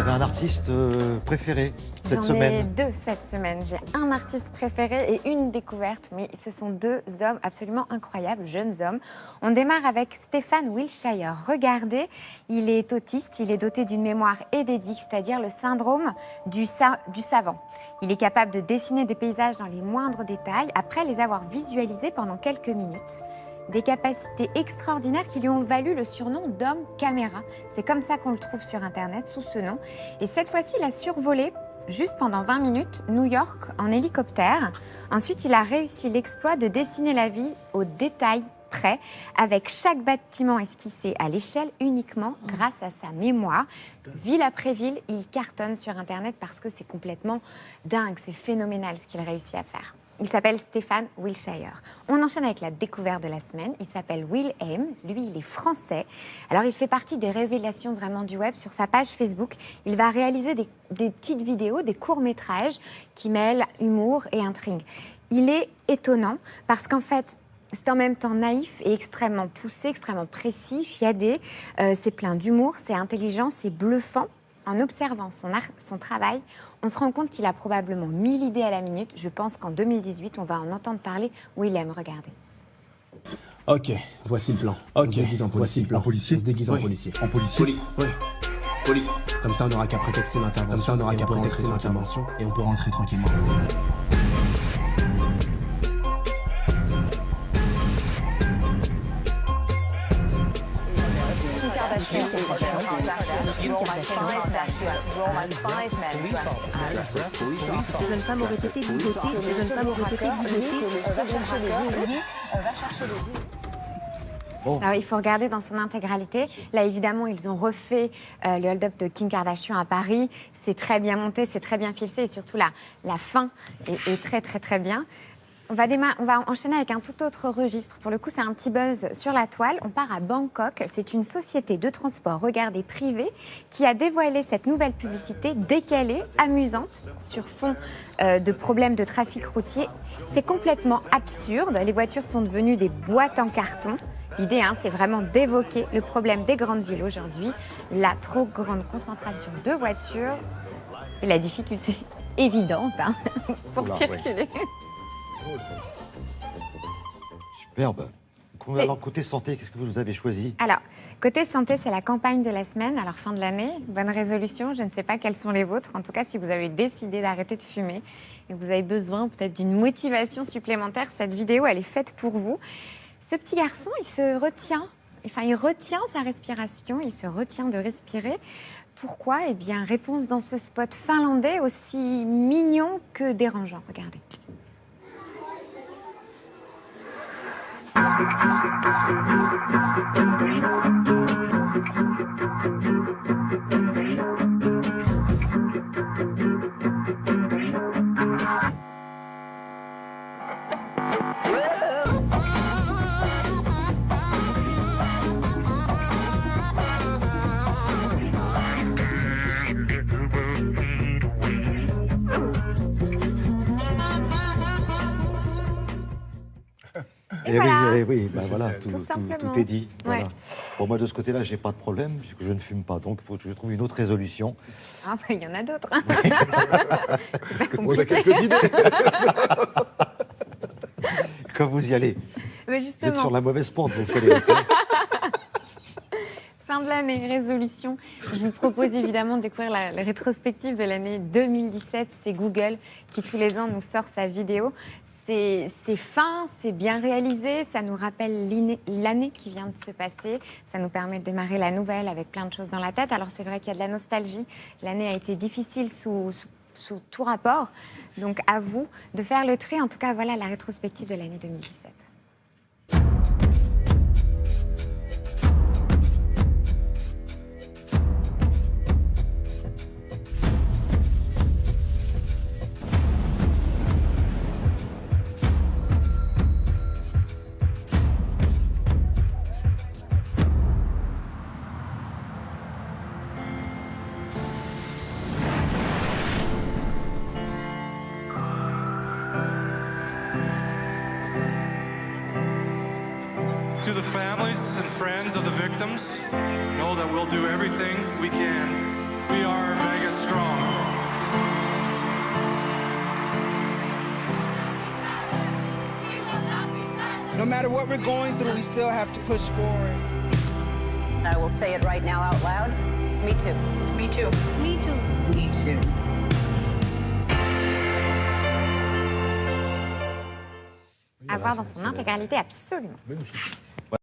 avez un artiste préféré cette semaine? J'en ai deux cette semaine. J'ai un artiste préféré et une découverte, mais ce sont deux hommes absolument incroyables, jeunes hommes. On démarre avec Stephen Wiltshire. Regardez, il est autiste, il est doté d'une mémoire édédique, c'est-à-dire le syndrome du savant. Il est capable de dessiner des paysages dans les moindres détails après les avoir visualisés pendant quelques minutes. Des capacités extraordinaires qui lui ont valu le surnom d'homme caméra. C'est comme ça qu'on le trouve sur Internet, sous ce nom. Et cette fois-ci, il a survolé, juste pendant 20 minutes, New York en hélicoptère. Ensuite, il a réussi l'exploit de dessiner la ville au détail près, avec chaque bâtiment esquissé à l'échelle uniquement grâce à sa mémoire. Ville après ville, il cartonne sur Internet parce que c'est complètement dingue, c'est phénoménal ce qu'il réussit à faire. Il s'appelle Stephen Wiltshire. On enchaîne avec la découverte de la semaine. Il s'appelle Will Aim. Lui, il est français. Alors, il fait partie des révélations vraiment du web. Sur sa page Facebook, il va réaliser des petites vidéos, des courts-métrages qui mêlent humour et intrigue. Il est étonnant parce qu'en fait, c'est en même temps naïf et extrêmement poussé, extrêmement précis, chiadé. C'est plein d'humour, c'est intelligent, c'est bluffant. En observant son travail, on se rend compte qu'il a probablement 1000 idées à la minute. Je pense qu'en 2018, on va en entendre parler. Willem, regardez. Ok, voici le plan. Ok, on se déguise en policier. Voici le plan. En policier. On se déguise en policier. En policier. Police, oui. Police. Comme ça, on n'aura qu'à prétexter l'intervention. Comme ça, on n'aura qu'à prétexter l'intervention. Et on peut rentrer tranquillement. Ces jeunes femmes auraient été ligotées, ces jeunes femmes auraient été ligotées. Bon. Alors, il faut regarder dans son intégralité. Là, évidemment, ils ont refait le hold-up de Kim Kardashian à Paris. C'est très bien monté, c'est très bien filmé et surtout la fin est très, très, très bien. On va enchaîner avec un tout autre registre. Pour le coup, c'est un petit buzz sur la toile. On part à Bangkok. C'est une société de transport, regardez, privée, qui a dévoilé cette nouvelle publicité décalée, amusante, sur fond de problèmes de trafic routier. C'est complètement absurde. Les voitures sont devenues des boîtes en carton. L'idée, c'est vraiment d'évoquer le problème des grandes villes aujourd'hui, la trop grande concentration de voitures et la difficulté évidente pour circuler. Ouais. Superbe. Alors, côté santé, qu'est-ce que vous nous avez choisi? Alors, côté santé, c'est la campagne de la semaine. Alors, fin de l'année, bonne résolution. Je ne sais pas quelles sont les vôtres. En tout cas, si vous avez décidé d'arrêter de fumer et que vous avez besoin peut-être d'une motivation supplémentaire, cette vidéo, elle est faite pour vous. Ce petit garçon, il retient sa respiration, il se retient de respirer. Pourquoi? Eh bien, réponse dans ce spot finlandais aussi mignon que dérangeant. Regardez. Et voilà. Oui, ben voilà, tout est dit. Voilà. Ouais. Pour moi, de ce côté-là, j'ai pas de problème, puisque je ne fume pas. Donc, il faut que je trouve une autre résolution. Ah, bah, il y en a d'autres. C'est pas On a compliqué. quelques idées. Quand vous y allez, Mais vous justement, êtes sur la mauvaise pente, vous faites fin de l'année, résolution. Je vous propose évidemment de découvrir la rétrospective de l'année 2017. C'est Google qui, tous les ans, nous sort sa vidéo. C'est fin, c'est bien réalisé. Ça nous rappelle l'année qui vient de se passer. Ça nous permet de démarrer la nouvelle avec plein de choses dans la tête. Alors, c'est vrai qu'il y a de la nostalgie. L'année a été difficile sous tout rapport. Donc, à vous de faire le tri. En tout cas, voilà la rétrospective de l'année 2017. To the families and friends of the victims, know that we'll do everything we can. We are Vegas. matter what we're going through, we still have to push forward. I will say it right now out loud. Me too. Me too. Me too. Me too. À voir dans son intégralité, absolument. Magnifique.